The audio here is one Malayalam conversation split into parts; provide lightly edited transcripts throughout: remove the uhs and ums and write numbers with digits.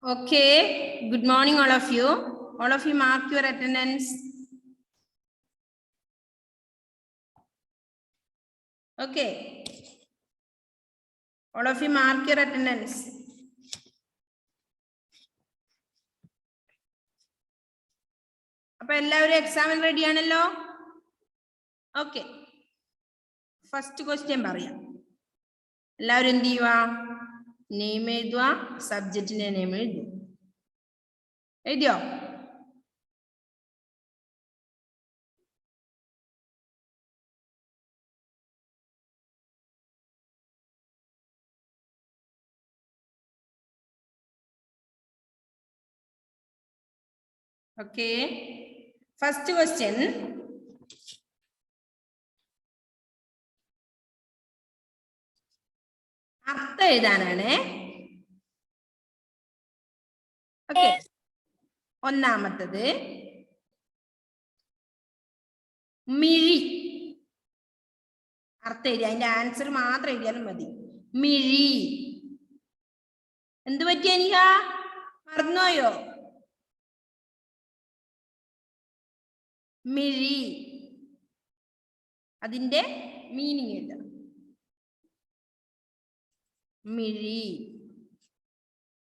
Okay, good morning all of you. All of you mark your attendance. Okay. All of you mark your attendance. Appa ellavarum exam ready aanallo? Okay. First question paraya. Ellavarum endu cheyyuva? Name ezhuva, subject ne name ezhu. Ezhudiyo? Okay. First question. അർത്ഥം എഴുതാനാണ്. ഓക്കെ, ഒന്നാമത്തത് മിഴി. അർത്ഥം എഴുതി, അതിന്റെ ആൻസർ മാത്രം എഴുതിയാലും മതി. മിഴി. എന്ത് പറ്റിയ എനിക്ക? മറന്നുപോയോ? മിഴി, അതിന്റെ മീനിങ് എഴുതണം. മിഴി.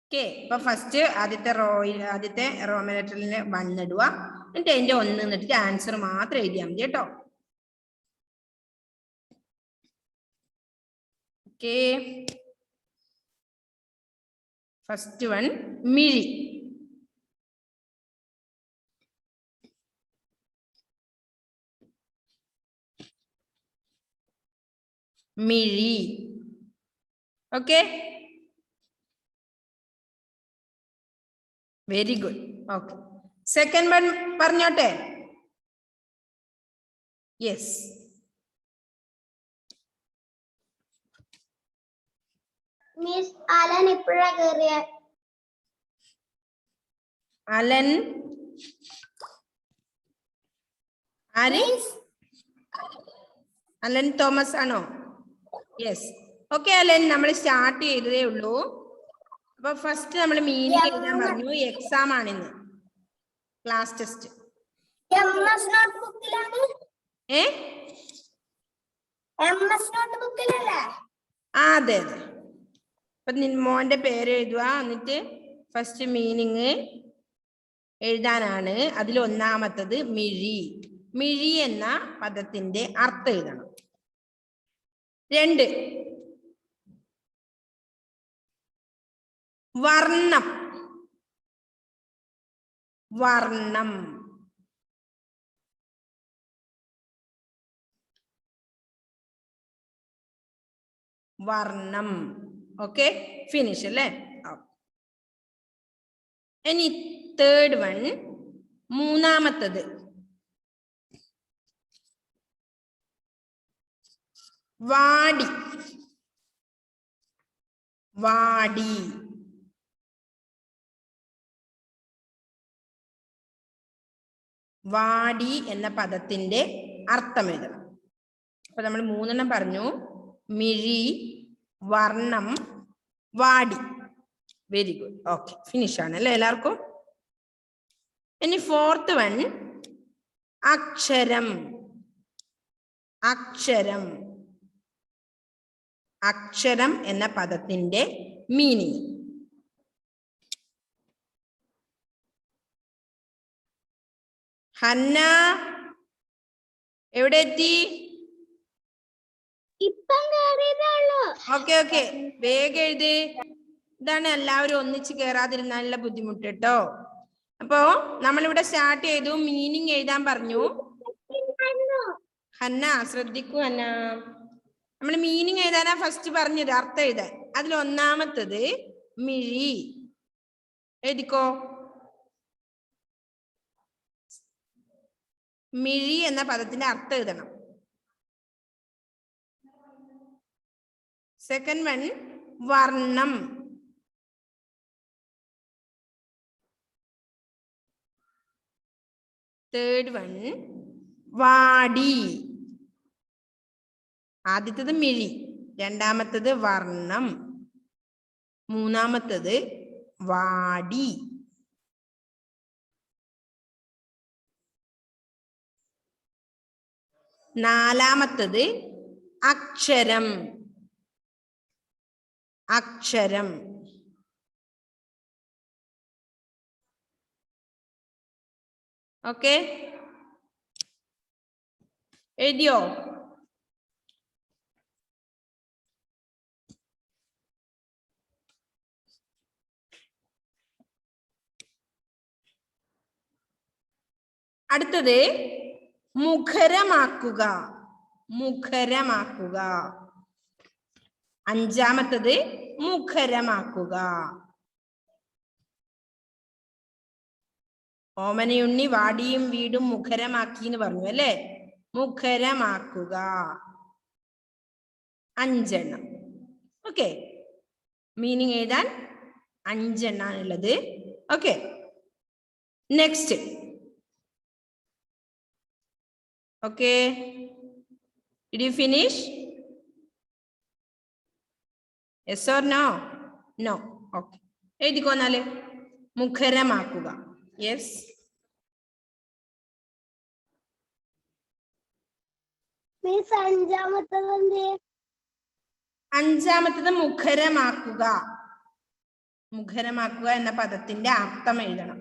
ഓക്കെ, അപ്പൊ ഫസ്റ്റ് ആദ്യത്തെ റോമൻ ലെറ്ററിൽ 1 ഇടുക, എന്നിട്ട് അതിന്റെ 1 എന്നിട്ട് ആൻസർ മാത്രം എഴുതിയാൽ മതി കേട്ടോ. ഓക്കെ, ഫസ്റ്റ് വൺ മിഴി. മിഴി. Okay, very good. Okay, second one പറഞ്ഞോട്ടെ? യെസ്. മിസ് അലൻ ഇപ്പോഴാ കേറിയ? അലൻ ആര്? അലൻ തോമസ് ആണോ? യെസ്. ഓക്കെ അലൻ, നമ്മൾ സ്റ്റാർട്ട് ചെയ്തതേ ഉള്ളൂ. അപ്പൊ ഫസ്റ്റ് നമ്മൾ മീനിങ് എഴുതാൻ പറഞ്ഞു. എക്സാം ആണിന്ന്, ക്ലാസ് ടെസ്റ്റ്. അതെ അതെ. അപ്പൊ മോന്റെ പേര് എഴുതുക, എന്നിട്ട് ഫസ്റ്റ് മീനിങ് എഴുതാനാണ്. അതിൽ ഒന്നാമത്തത് മിഴി. മിഴി എന്ന പദത്തിന്റെ അർത്ഥം എഴുതണം. 2 വർണ്ണം. വർണ്ണം. വർണ്ണം. ഓക്കെ, ഫിനിഷ് അല്ലേ? ഇനി തേർഡ് വൺ, മൂന്നാമത്തത് വാടി. വാടി. വാടി എന്ന പദത്തിന്റെ അർത്ഥം എഴുതണം. അപ്പൊ നമ്മൾ 3 പറഞ്ഞു: മിഴി, വർണ്ണം, വാടി. Very good. ഓക്കെ, ഫിനിഷ് ആണ് അല്ലേ എല്ലാവർക്കും? ഇനി ഫോർത്ത് വൺ അക്ഷരം. അക്ഷരം. അക്ഷരം എന്ന പദത്തിന്റെ മീനിങ്. ഹന്ന എവിടെ എത്തി? ഓക്കെ ഓക്കെ, വേഗം എഴുത്. ഇതാണ് എല്ലാവരും ഒന്നിച്ച് കേറാതിരുന്നാലുള്ള ബുദ്ധിമുട്ട് കേട്ടോ. അപ്പോ നമ്മളിവിടെ സ്റ്റാർട്ട് ചെയ്തു, മീനിങ് എഴുതാൻ പറഞ്ഞു. ഹന്ന ശ്രദ്ധിക്കൂ. ഹന്ന, നമ്മൾ മീനിങ് എഴുതാനാ ഫസ്റ്റ് പറഞ്ഞത്, അർത്ഥം എഴുതാൻ. അതിൽ ഒന്നാമത്തത് മിഴി. എഴുതിക്കോ. മിഴി എന്ന പദത്തിന്റെ അർത്ഥം എഴുതണം. സെക്കൻഡ് വൺ വർണ്ണം. തേർഡ് വൺ വാടി. ആദ്യത്തത് മിഴി, രണ്ടാമത്തത് വർണ്ണം, മൂന്നാമത്തത് വാടി. നാലാമത്തത് അക്ഷരം. അക്ഷരം. ഓക്കെ, എഴുതിയോ? അടുത്തത് മുഖരമാക്കുക. മുഖരമാക്കുക. അഞ്ചാമത്തത് മുഖരമാക്കുക. ഓമനയുണ്ണി വാടിയും വീടും മുഖരമാക്കി എന്ന് പറഞ്ഞു അല്ലേ? മുഖരമാക്കുക. 5 എണ്ണം. ഓക്കെ, മീനിങ് എഴുതാൻ 5 എണ്ണാണുള്ളത്. Okay, next. Okay, did you finish? Yes or no? No. Okay, എഴുതിക്കോന്നാല്. മുഖരമാക്കുക. യെസ്. അഞ്ചാമത്തത് മുഖരമാക്കുക. മുഖരമാക്കുക എന്ന പദത്തിന്റെ അർത്ഥം എഴുതണം.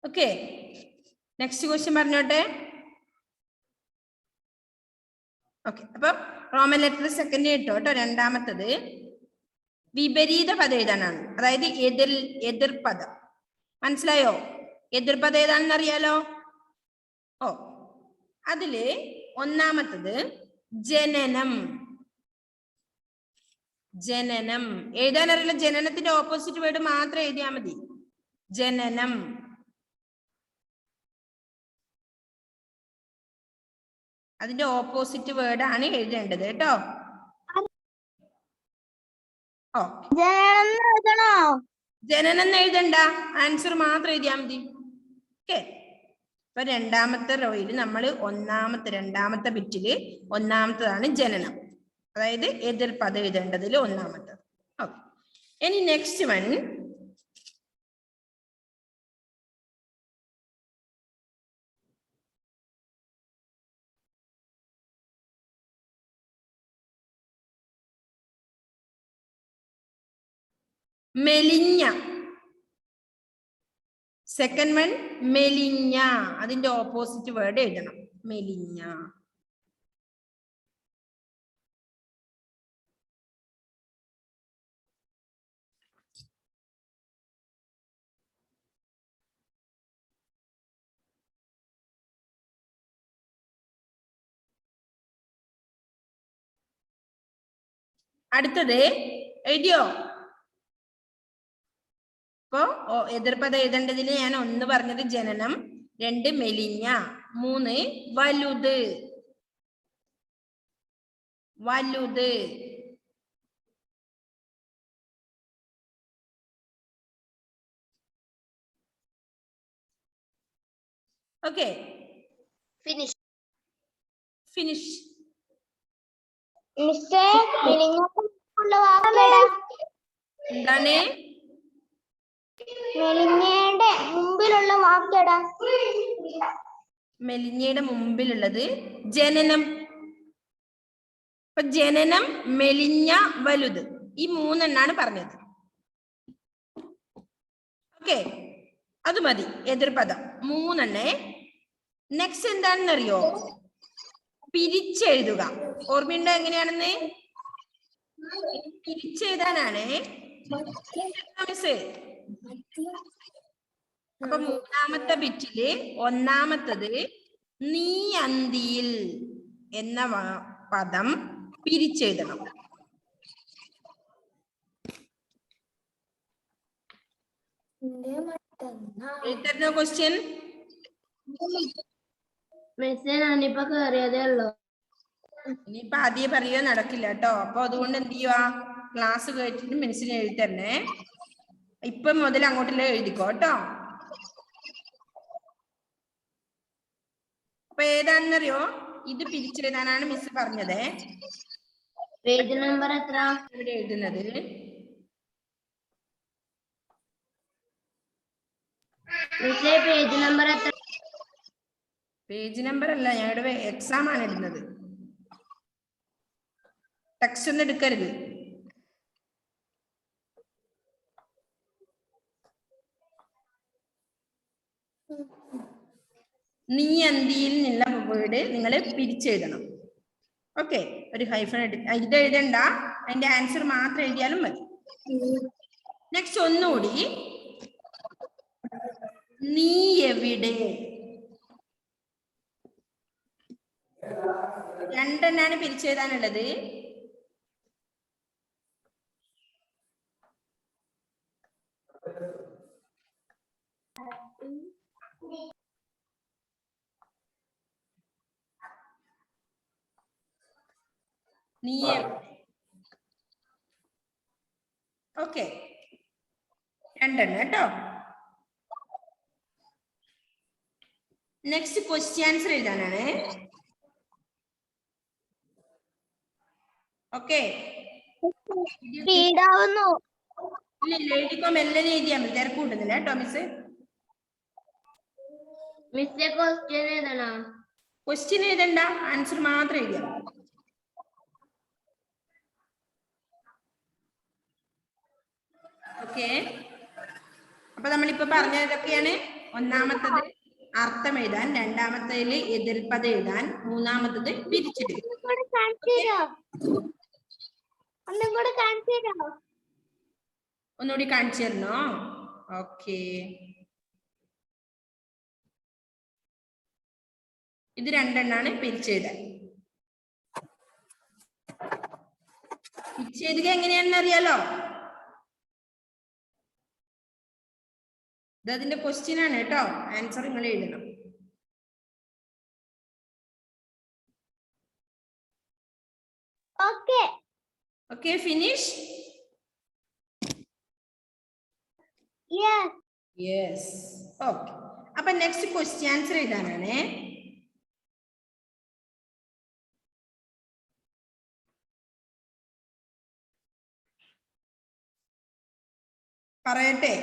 ഓക്കെ, നെക്സ്റ്റ് ക്വസ്റ്റ്യൻ പറഞ്ഞോട്ടെ. ഓക്കെ, അപ്പൊ റോമൻ ലെറ്റർ സെക്കൻഡ് കേട്ടോ. രണ്ടാമത്തത് വിപരീത പദം എഴുതാനാണ്. അതായത് എതിർപദം. മനസ്സിലായോ? എതിർപദം ഏതാണെന്ന് അറിയാലോ? ഓ, അതില് ഒന്നാമത്തത് ജനനം. ജനനം എഴുതാൻ അറിയില്ല. ജനനത്തിന്റെ ഓപ്പോസിറ്റ് വേർഡ് മാത്രം എഴുതിയാൽ മതി. ജനനം. അതിന്റെ ഓപ്പോസിറ്റ് വേർഡ് ആണ് എഴുതേണ്ടത് കേട്ടോ. ഓ, ജനനം എഴുതണ്ട, ആൻസർ മാത്രം എഴുതിയാൽ മതി. ഓക്കെ, അപ്പൊ രണ്ടാമത്തെ റോയിൽ നമ്മൾ രണ്ടാമത്തെ ബിറ്റില് ഒന്നാമത്തതാണ് ജനനം. അതായത് എതിർപദം എഴുതേണ്ടതിൽ ഒന്നാമത്തത്. ഓക്കെ, ഇനി നെക്സ്റ്റ് വൺ മെലിഞ്ഞ. സെക്കൻഡ് വൺ മെലിഞ്ഞ. അതിന്റെ ഓപ്പോസിറ്റ് വേർഡ് എഴുതണം. മെലിഞ്ഞ. അടുത്തത് എഴുതിയോ? അപ്പോ എതിർപദം എഴുതേണ്ടതിൽ ഞാൻ 1 പറഞ്ഞത് ജനനം, 2 മെലിഞ്ഞ, 3 വലുത്. വലുത്. Okay, finish. ഫിനിഷ്. എന്താണ്? മെലിഞ്ഞയുടെ മുമ്പിലുള്ള വാക്കേടാ? മെലിഞ്ഞയുടെ മുമ്പിലുള്ളത് ജനനം. അപ്പൊ ജനനം, മെലിഞ്ഞ, വലുത്, ഈ 3 എണ്ണാണ് പറഞ്ഞത്. ഓക്കെ, അത് മതി എതിർപദം 3 എണ്ണേ. നെക്സ്റ്റ് എന്താണെന്നറിയോ? പിരിച്ചെഴുതുക. ഓർമ്മയുണ്ടോ എങ്ങനെയാണെന്ന്? പിരിച്ചെഴുതാനാണ് മിസ്. അപ്പൊ 3ാമത്തെ ബിറ്റില് ഒന്നാമത്തത് നീ അന്തിയിൽ എന്ന പദം പിരിച്ചെഴുതണം. എഴുതരുന്ന ക്വസ്റ്റ്യൻ. മിസ്സേ ഞാനിപ്പോ കേറിയതേ ഉള്ളൂ. ഇനിയിപ്പൊ ആദ്യം പറയുക നടക്കില്ല കേട്ടോ. അപ്പൊ അതുകൊണ്ട് എന്ത് ചെയ്യുക, ക്ലാസ് കേട്ടിട്ട് മിസ്സിന് എഴുതി തരണേ. ഇപ്പൊ മുതൽ അങ്ങോട്ടുള്ള എഴുതിക്കോ കേട്ടോ. അപ്പൊ ഏതാണെന്നറിയോ, ഇത് പിരിച്ചെഴുതാനാണ് മിസ് പറഞ്ഞത്. പേജ് നമ്പർ എത്ര? ഇവിടെ എഴുതുന്നത് പേജ് നമ്പർ എത്ര? പേജ് നമ്പർ അല്ല, ഞങ്ങളുടെ എക്സാം ആണ് ഇടുന്നത്. ടെക്സ്റ്റ് ഒന്നും എടുക്കരുത്. നീ അന്തിയിൽ നിന്നുള്ള വേർഡ് നിങ്ങൾ പിരിച്ചെഴുതണം. ഓക്കെ, ഒരു ഹൈഫൺ ഇത് എഴുതണ്ട, അതിന്റെ ആൻസർ മാത്രം എഴുതിയാലും മതി. നെക്സ്റ്റ് ഒന്നുകൂടി, നീ എവിടെ? രണ്ടെണ്ണാണ് പിരിച്ചെഴുതാനുള്ളത്. നീ ഓക്കെ, രണ്ടെണ്ണം കേട്ടോ. നെക്സ്റ്റ് ക്വസ്റ്റ്യൻ ആൻസർ എഴുതാനാണ്. ഓക്കെ, സ്പീഡാവുന്നു. ഇല്ല എഴുതിക്കോ, മെല്ലെ എഴുതിയാൽ മതി, തിരക്ക് കൂട്ടുന്നില്ല കേട്ടോ മിസ്. മിസ്സേ ക്വസ്റ്റ്യൻ എഴുതണോ? ക്വസ്റ്റ്യൻ എഴുതണ്ട, ആൻസർ മാത്രം എഴുതിയാൽ മതി. ഓക്കെ, അപ്പൊ നമ്മളിപ്പോ പറഞ്ഞതൊക്കെയാണ്. ഒന്നാമത്തത് അർത്ഥം എഴുതാൻ, രണ്ടാമത്തേല് എതിർപ്പത എഴുതാൻ, മൂന്നാമത്തത് പിരിച്ചെഴുതാൻ. ഒന്നുകൂടി കാണിച്ചു തരണോ? ഓക്കെ, ഇത് രണ്ടെണ്ണാണ് പിരിച്ചെഴുതാൻ. പിരിച്ചെഴുതുക എങ്ങനെയാണെന്ന് അറിയാലോ? ഇതിന്റെ ക്വസ്റ്റ്യൻ ആണ് കേട്ടോ, ആൻസർ നിങ്ങൾ എഴുതണം. Okay okay, finish. Yes, okay. അപ്പൊ നെക്സ്റ്റ് ക്വസ്റ്റ്യൻ ആൻസർ എഴുതാനാണ്. പറയട്ടെ?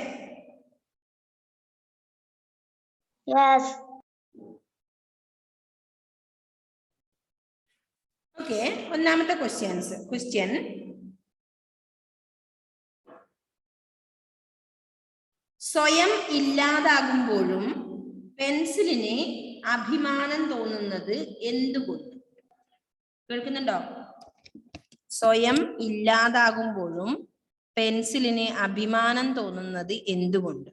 ഓക്കെ, ഒന്നാമത്തെ ക്വസ്റ്റ്യൻ, സ്വയം ഇല്ലാതാകുമ്പോഴും പെൻസിലിന് അഭിമാനം തോന്നുന്നത് എന്തുകൊണ്ട്? കേൾക്കുന്നുണ്ടോ? സ്വയം ഇല്ലാതാകുമ്പോഴും പെൻസിലിന് അഭിമാനം തോന്നുന്നത് എന്തുകൊണ്ട്?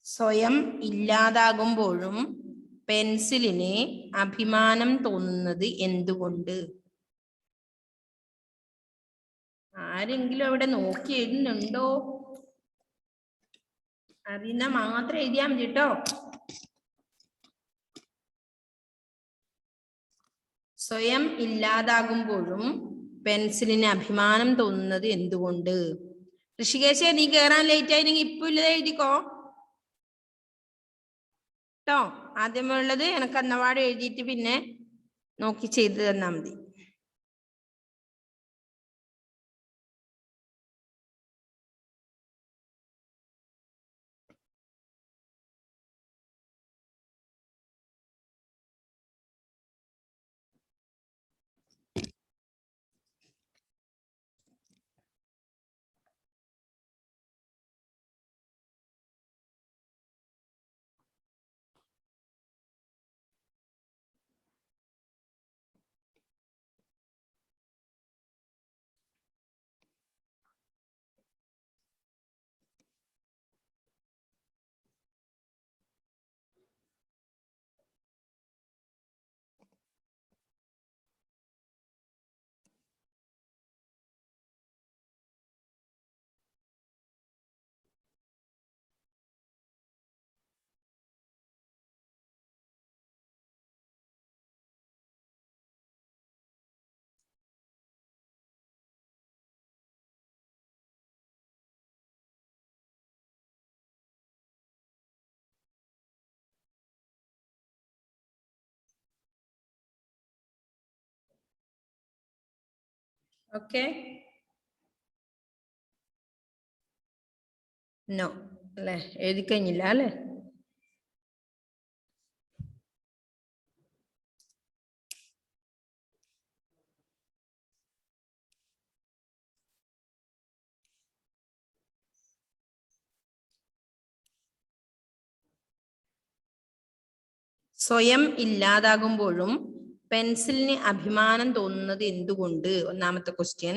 സ്വയം ഇല്ലാതാകുമ്പോഴും പെൻസിലിന് അഭിമാനം തോന്നുന്നത് എന്തുകൊണ്ട്? ആരെങ്കിലും അവിടെ നോക്കി എഴുതുന്നുണ്ടോ? അറിയുന്ന മാത്രം എഴുതിയാൽ മതി കേട്ടോ. സ്വയം ഇല്ലാതാകുമ്പോഴും പെൻസിലിന് അഭിമാനം തോന്നുന്നത് എന്തുകൊണ്ട്? ഋഷികേശേ, നീ കേറാൻ ലേറ്റ് ആയിരുന്നെങ്കിൽ ഇപ്പൊ ഇല്ലത് എഴുതിക്കോ കേട്ടോ. ആദ്യമുള്ളത് എനിക്ക് അന്നവാട് എഴുതിയിട്ട് പിന്നെ നോക്കി ചെയ്തു തന്നാ മതി. ഓക്കെ നോ അല്ലേ എഴുതി കഴിഞ്ഞില്ല അല്ലേ സ്വയം ഇല്ലാതാകുമ്പോഴും പെൻസിലിന് അഭിമാനം തോന്നുന്നത് എന്തുകൊണ്ട് ഒന്നാമത്തെ ക്വസ്റ്റ്യൻ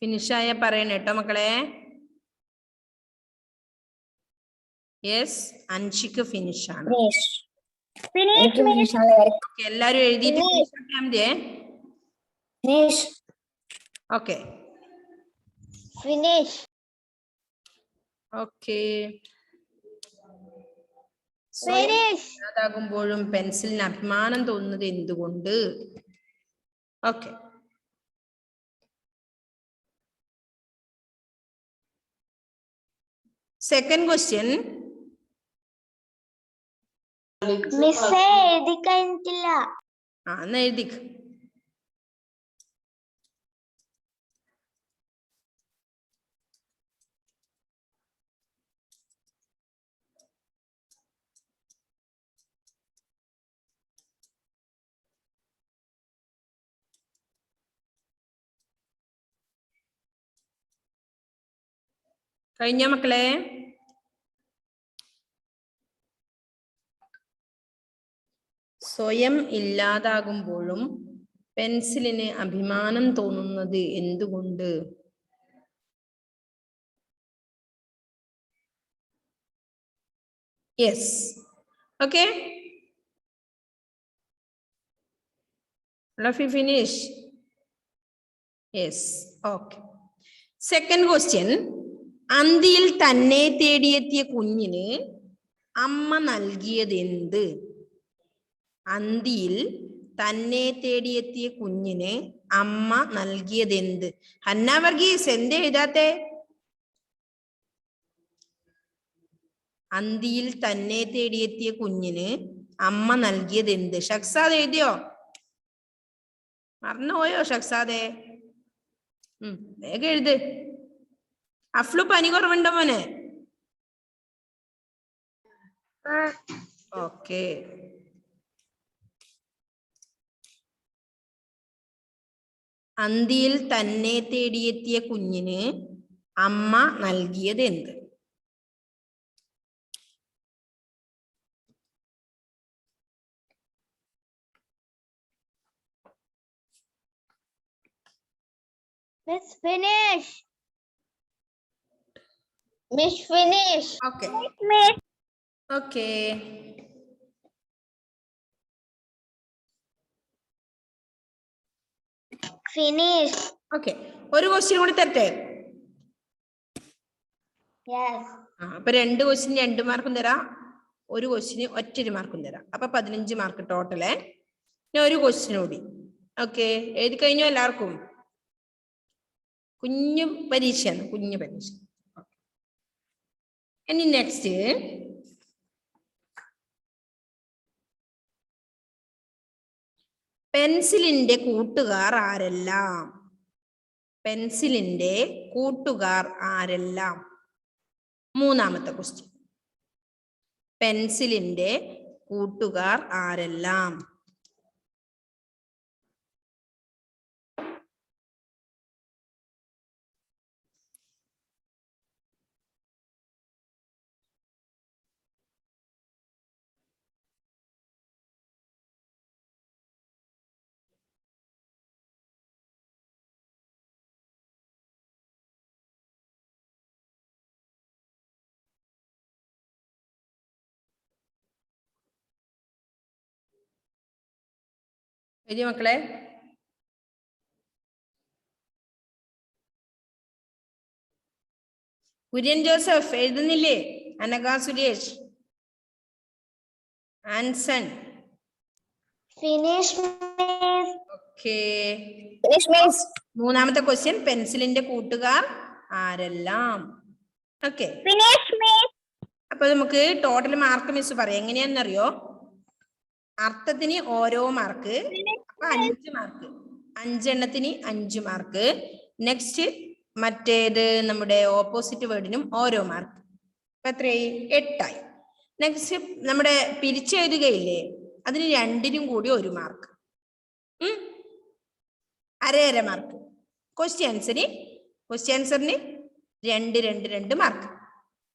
ഫിനിഷായ പറയണ കേട്ടോ മക്കളെ യെസ് അൻഷിക്ക് ഫിനിഷാണ് എല്ലാരും എഴുതിയിട്ട് ഓക്കെ ഓക്കെ ഇല്ലാതാകുമ്പോഴും പെൻസിലിന് അഭിമാനം തോന്നുന്നത് എന്തുകൊണ്ട് ഓക്കെ സെക്കൻഡ് ക്വസ്റ്റ്യൻ എഴുതി കഴിഞ്ഞിട്ടില്ല എന്നാ എഴുതിക്ക് കഴിഞ്ഞ മക്കളെ സ്വയം ഇല്ലാതാകുമ്പോഴും പെൻസിലിന് അഭിമാനം തോന്നുന്നത് എന്തുകൊണ്ട് yes okay finish yes okay second question അന്തിയിൽ തന്നെ തേടിയെത്തിയ കുഞ്ഞിന് അമ്മ നൽകിയത് എന്ത് അന്തിയിൽ തന്നെ തേടിയെത്തിയ കുഞ്ഞിന് അമ്മ നൽകിയത് എന്ത് ഹന്ന വർഗീസ് എന്തേ എഴുതാത്തെ അന്തിയിൽ തന്നെ തേടിയെത്തിയ കുഞ്ഞിന് അമ്മ നൽകിയത് എന്ത് ഷക്സാദ് എഴുതിയോ മറന്നുപോയോ ഷക്സാദെ വേഗം എഴുത് അഫ്ലു പനി കുറവുണ്ടോ മോനെ ഓക്കെ അന്തിയിൽ തന്നെ തേടിയെത്തിയ കുഞ്ഞിന് അമ്മ നൽകിയത് എന്ത് finish okay okay finish okay ഒരു ക്വസ്റ്റ്യൻ കൂടി തരട്ടെ അപ്പൊ രണ്ട് ക്വസ്റ്റ്യൻ 2 മാർക്കും തരാം ഒരു ക്വസ്റ്റ്യന് ഒറ്റ മാർക്കും തരാം അപ്പൊ 15 മാർക്ക് ടോട്ടലേ ഞാൻ ഒരു ക്വസ്റ്റ്യൻ കൂടി ഓക്കെ എഴുതി കഴിഞ്ഞോ എല്ലാവർക്കും കുഞ്ഞു പരീക്ഷയാണ് കുഞ്ഞു പരീക്ഷ ഇനി നെക്സ്റ്റ് പെൻസിലിന്റെ കൂട്ടുകാർ ആരെല്ലാം പെൻസിലിന്റെ കൂട്ടുകാർ ആരെല്ലാം മൂന്നാമത്തെ ക്വസ്റ്റ്യൻ പെൻസിലിന്റെ കൂട്ടുകാർ ആരെല്ലാം എഴുതിയ മക്കളെ കുര്യൻ ജോസഫ് എഴുതുന്നില്ലേ Anagha Suresh Anson finish okay മൂന്നാമത്തെ ക്വസ്റ്റ്യൻ പെൻസിലിന്റെ കൂട്ടുകാർ ആരെല്ലാം ഓക്കെ അപ്പൊ നമുക്ക് ടോട്ടൽ മാർക്ക് മിസ് പറയാം എങ്ങനെയാണെന്നറിയോ അർത്ഥത്തിന് ഓരോ മാർക്ക് അപ്പൊ 5 മാർക്ക് 5 5 മാർക്ക്. നെക്സ്റ്റ് മറ്റേത് നമ്മുടെ ഓപ്പോസിറ്റ് വേർഡിനും ഓരോ മാർക്ക്. അപ്പൊ എത്രയായി? 8 ആയി. നെക്സ്റ്റ് നമ്മുടെ പിരിച്ചെഴുതുകയില്ലേ, അതിന് 2 കൂടി 1 മാർക്ക്. അര മാർക്ക്. Question ആൻസറിന് 2 2 2 mark.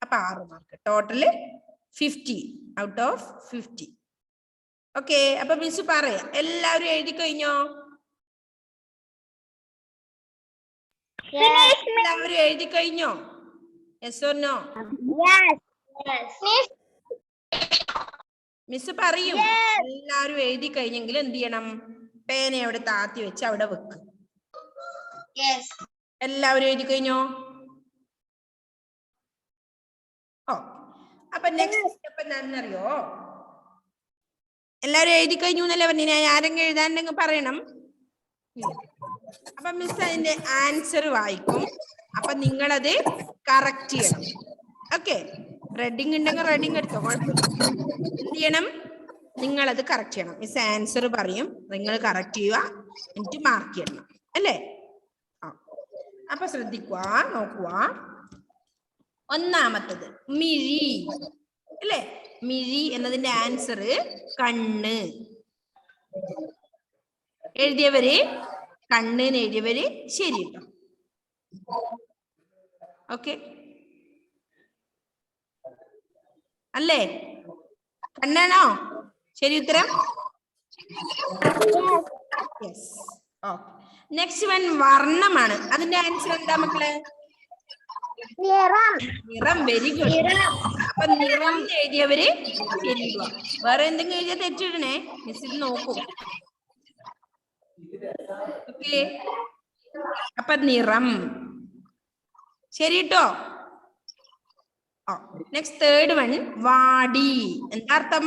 അപ്പൊ 6 mark. Total 50 out of 50. Okay, അപ്പൊ മിസ് പറയാം. എല്ലാവരും എഴുതി കഴിഞ്ഞോ? എല്ലാവരും എഴുതി കഴിഞ്ഞോ? Yes or no? മിസ് പറയും. എല്ലാവരും എഴുതി കഴിഞ്ഞെങ്കിൽ എന്ത് ചെയ്യണം? പേന അവിടെ താത്തി വെച്ച് അവിടെ വെക്കും. എല്ലാവരും എഴുതി കഴിഞ്ഞോ? ഓ, അപ്പൊ നെക്സ്റ്റ് സ്റ്റെപ്പ് എന്താണെന്നറിയോ? എല്ലാവരും എഴുതി കഴിഞ്ഞു എന്നല്ലേ പറഞ്ഞ? ആരെങ്കിലും എഴുതാനുണ്ടെങ്കിൽ പറയണം. അപ്പൊ മിസ് അതിന്റെ ആൻസർ വായിക്കും. അപ്പൊ നിങ്ങളത് കറക്റ്റ് ചെയ്യണം. ഓക്കെ, റെഡിങ് ഉണ്ടെങ്കിൽ റെഡിങ് എടുത്തോ, കുഴപ്പമില്ല. എന്ത് ചെയ്യണം? നിങ്ങളത് കറക്റ്റ് ചെയ്യണം. മിസ് ആൻസർ പറയും, നിങ്ങൾ കറക്റ്റ് ചെയ്യുക, എന്നിട്ട് മാർക്ക് ചെയ്യണം. അല്ലേ? അപ്പൊ ശ്രദ്ധിക്കുക, നോക്കുക. ഒന്നാമത്തത് മിഴി അല്ലേ? മിഴി എന്നതിന്റെ ആൻസർ കണ്ണ്. എഴുതിയവര് കണ്ണ് എഴുതിയവര് ശരി കേട്ടോ. ഓക്കെ അല്ലേ? കണ്ണാണോ ശരി ഉത്തരം? യെസ്. ഓക്കെ, നെക്സ്റ്റ് വൺ വർണ്ണമാണ്. അതിന്റെ ആൻസർ എന്താ മക്കളെ? നിറം. Very good. അപ്പൊ നിറം എഴുതിയവര് ശരിയുക. വേറെ എന്തെങ്കിലും എഴുതിയാൽ തെറ്റിടണേ, മിസ് ഇത് നോക്കൂ. ഓക്കെ, അപ്പൊ നിറം ശരി കേട്ടോ. നെക്സ്റ്റ് തേർഡ് വൺ വാടി. എന്താ അർത്ഥം?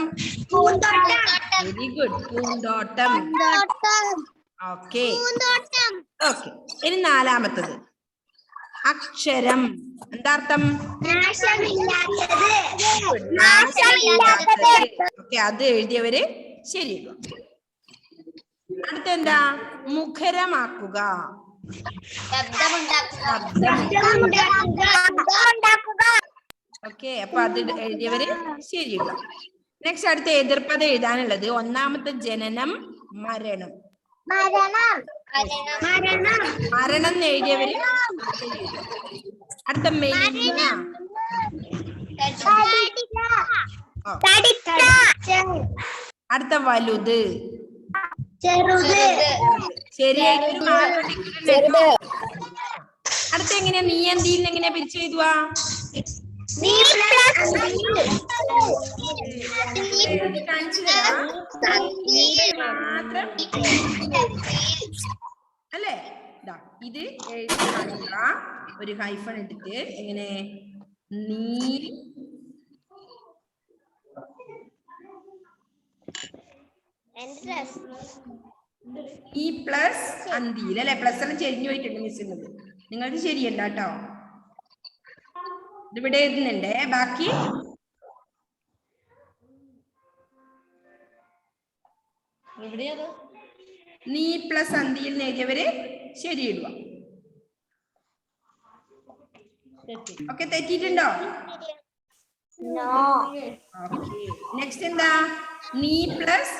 വെരി ഗുഡ്, പൂന്തോട്ടം. Okay okay. ഇനി നാലാമത്തത് അക്ഷരം. എന്താ അർത്ഥം? ഓക്കെ, അത് എഴുതിയവര് ശരി. അടുത്ത എന്താ? മുഖരമാക്കുക. ഓക്കെ, അപ്പൊ അത് എഴുതിയവര് ശരി. നെക്സ്റ്റ് അടുത്ത എതിർപ്പത എഴുതാനുള്ളത്. ഒന്നാമത്തെ ജനനം മരണം. മരണം എഴുതിയവര്. അടുത്ത മെലിഞ്ഞ. അടുത്ത വലുത്. ശരിയായിട്ട് ഒരു മാർക്ക്. അടുത്ത എങ്ങനെയാ? നീ എന്തിൽ എങ്ങനെയാ പിരിച്ചു എഴുതുക? അല്ലേ? ഇത് എഴുതി കാണിക്കുക. ഒരു ഹൈഫൺ ഇട്ടിട്ട് എങ്ങനെ? നീ പ്ലസ് അന്തിയിൽ അല്ലെ? പ്ലസ് എല്ലാം ചെരിഞ്ഞു പോയിട്ടുണ്ട് മിസ്സിന്നത്. നിങ്ങൾക്ക് ശരിയല്ല കേട്ടോ. ഇതിവിടെ എഴുതുന്നുണ്ടേ. ബാക്കി നീ പ്ലസ് അന്തിയിൽ എഴുതിയവര് ശരി ഇടുക. ഓക്കെ, തെറ്റിയിട്ടുണ്ടോ? നെക്സ്റ്റ് എന്താ? നീ പ്ലസ്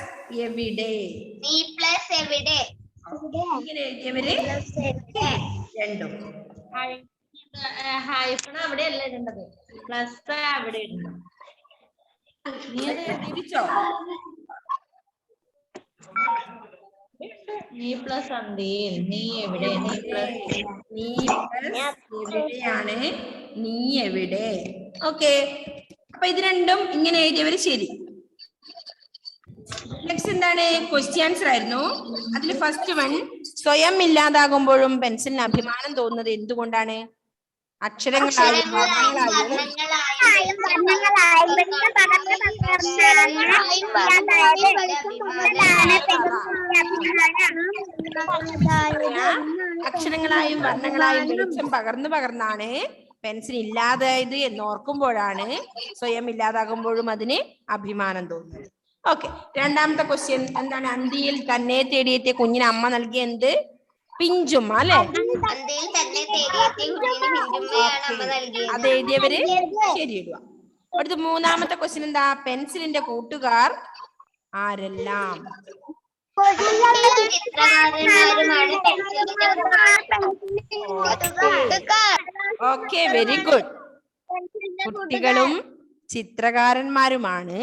എവിടെ. ഇങ്ങനെ എഴുതിയവര് രണ്ടും. ഹൈഫൺ അവിടെയല്ല ഇടേണ്ടത്, പ്ലസ് അവിടെ ഇടണം. തിരിച്ചോ? നീ പ്ലസ് അന്തിയിൽ നീ എവിടെ? നീ പ്ലസ് എവിടെയാണ്? നീ എവിടെ? ഓക്കെ, അപ്പൊ ഇത് രണ്ടും ഇങ്ങനെ എഴുതിയവര് ശരി. നെക്സ്റ്റ് എന്താണ്? ക്വസ്റ്റ്യൻ ആൻസർ ആയിരുന്നു. അതിൽ ഫസ്റ്റ് വൺ സ്വയം ഇല്ലാതാകുമ്പോഴും പെൻസിലിന് അഭിമാനം തോന്നുന്നത് എന്തുകൊണ്ടാണ്? അക്ഷരങ്ങളായും അക്ഷരങ്ങളായും വർണ്ണങ്ങളായും വെളിച്ചം പകർന്നാണ് പെൻസിൽ ഇല്ലാതായത് എന്നോർക്കുമ്പോഴാണ് സ്വയം ഇല്ലാതാകുമ്പോഴും അതിന് അഭിമാനം തോന്നുന്നത്. ഓക്കെ, രണ്ടാമത്തെ ക്വസ്റ്റ്യൻ എന്താണ്? അന്തിയിൽ തന്നെ തേടിയെത്തിയ കുഞ്ഞിന് അമ്മ നൽകിയ എന്ത്? പിഞ്ചുമ്മ അല്ലെ? അന്തിയിൽ തന്നെ തേടിയെത്തിയ കുഞ്ഞിന് പിഞ്ചുമ്മയാണ് അമ്മ നൽകിയത്. അത് എഴുതിയവര് ശരിയിടുക. അടുത്ത മൂന്നാമത്തെ ക്വസ്റ്റ്യൻ എന്താ? പെൻസിലിന്റെ കൂട്ടുകാർ ആരെല്ലാം? ചിത്രകാരന്മാരുമാണ് പെൻസിലിന്റെ കൂട്ടുകാർ. Okay, very good. കുട്ടികളും ചിത്രകാരന്മാരുമാണ്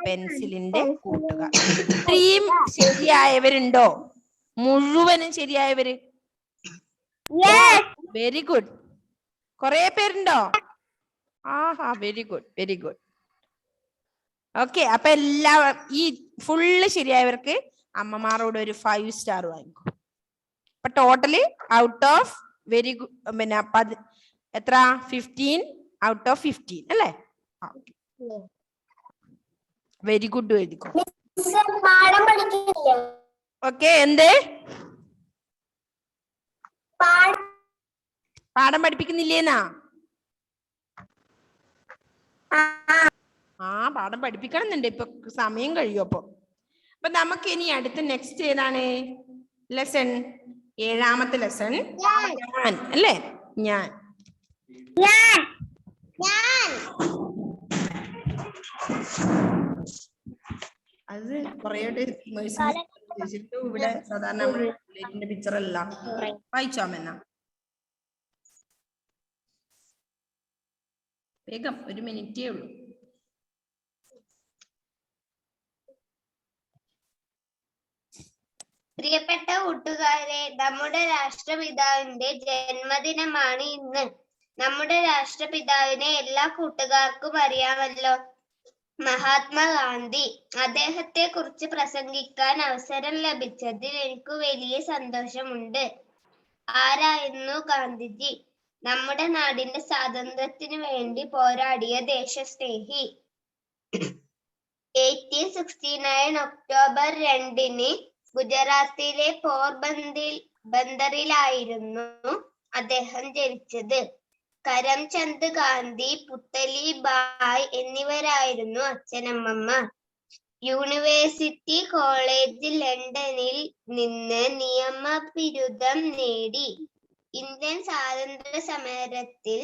പെൻസിലിന്റെ കൂട്ടുകാർ. ഇത്രയും ശരിയായവരുണ്ടോ? മുഴുവനും ശരിയായവര്? Very good. കൊറേ പേരുണ്ടോ? ആഹാ, very good, very good. Okay, അപ്പൊ ഈ ഫുള്ള് ശരിയായവർക്ക് അമ്മമാരോട് ഒരു 5 സ്റ്റാർ വാങ്ങിക്കും. അപ്പൊ total out of very good, പിന്നെ എത്ര? 15 ഔട്ട് ഓഫ് 15 അല്ലേ? വെരി ഗുഡ് എഴുതിക്കോ. ഓക്കെ, എന്ത് പാഠം പഠിപ്പിക്കുന്നില്ലേന്നാ? പാഠം പഠിപ്പിക്കണമെന്നുണ്ട്. ഇപ്പൊ സമയം കഴിയും. അപ്പൊ നമുക്ക് ഇനി അടുത്ത നെക്സ്റ്റ് ഏതാണ്? ലെസൺ 7ാമത്തെ ലെസൺ ഞാൻ അല്ലേ? ഞാൻ അത് കുറേ ഇവിടെ സാധാരണ നമ്മുടെ പിക്ചർ അല്ല. വായിച്ചോമെന്നാ വേഗം, 1 മിനിറ്റേ ഉള്ളൂ. പ്രിയപ്പെട്ട കൂട്ടുകാരെ, നമ്മുടെ രാഷ്ട്രപിതാവിന്റെ ജന്മദിനമാണ് ഇന്ന്. നമ്മുടെ രാഷ്ട്രപിതാവിനെ എല്ലാ കൂട്ടുകാർക്കും അറിയാമല്ലോ, മഹാത്മാഗാന്ധി. അദ്ദേഹത്തെ കുറിച്ച് പ്രസംഗിക്കാൻ അവസരം ലഭിച്ചതിൽ എനിക്ക് വലിയ സന്തോഷമുണ്ട്. ആരായിരുന്നു ഗാന്ധിജി? നമ്മുടെ നാടിന്റെ സ്വാതന്ത്ര്യത്തിന് വേണ്ടി പോരാടിയ ദേശസ്നേഹി. 1869 ഒക്ടോബർ 2 ഗുജറാത്തിലെ പോർബന്തറിലായിരുന്നു അദ്ദേഹം ജനിച്ചത്. കരംചന്ദ് ഗാന്ധി, പുത്തലി ബായ് എന്നിവരായിരുന്നു അച്ഛനമ്മമാർ. യൂണിവേഴ്സിറ്റി കോളേജ് ലണ്ടനിൽ നിന്ന് നിയമ ബിരുദം നേടി. ഇന്ത്യൻ സ്വാതന്ത്ര്യ സമരത്തിൽ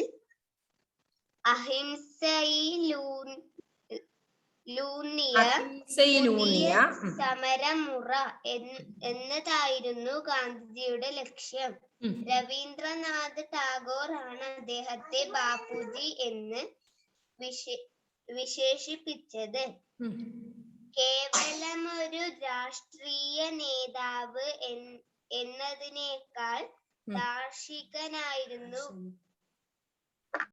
അഹിംസയിലൂന്നിയ സമരമുറ എന്നതായിരുന്നു ഗാന്ധിജിയുടെ ലക്ഷ്യം. രവീന്ദ്രനാഥ് ടാഗോർ ആണ് അദ്ദേഹത്തെ ബാപ്പുജി എന്ന് വിശേഷിപ്പിച്ചത്. കേവലം ഒരു രാഷ്ട്രീയ നേതാവ് എന്നതിനേക്കാൾ ദാർശനികനായിരുന്നു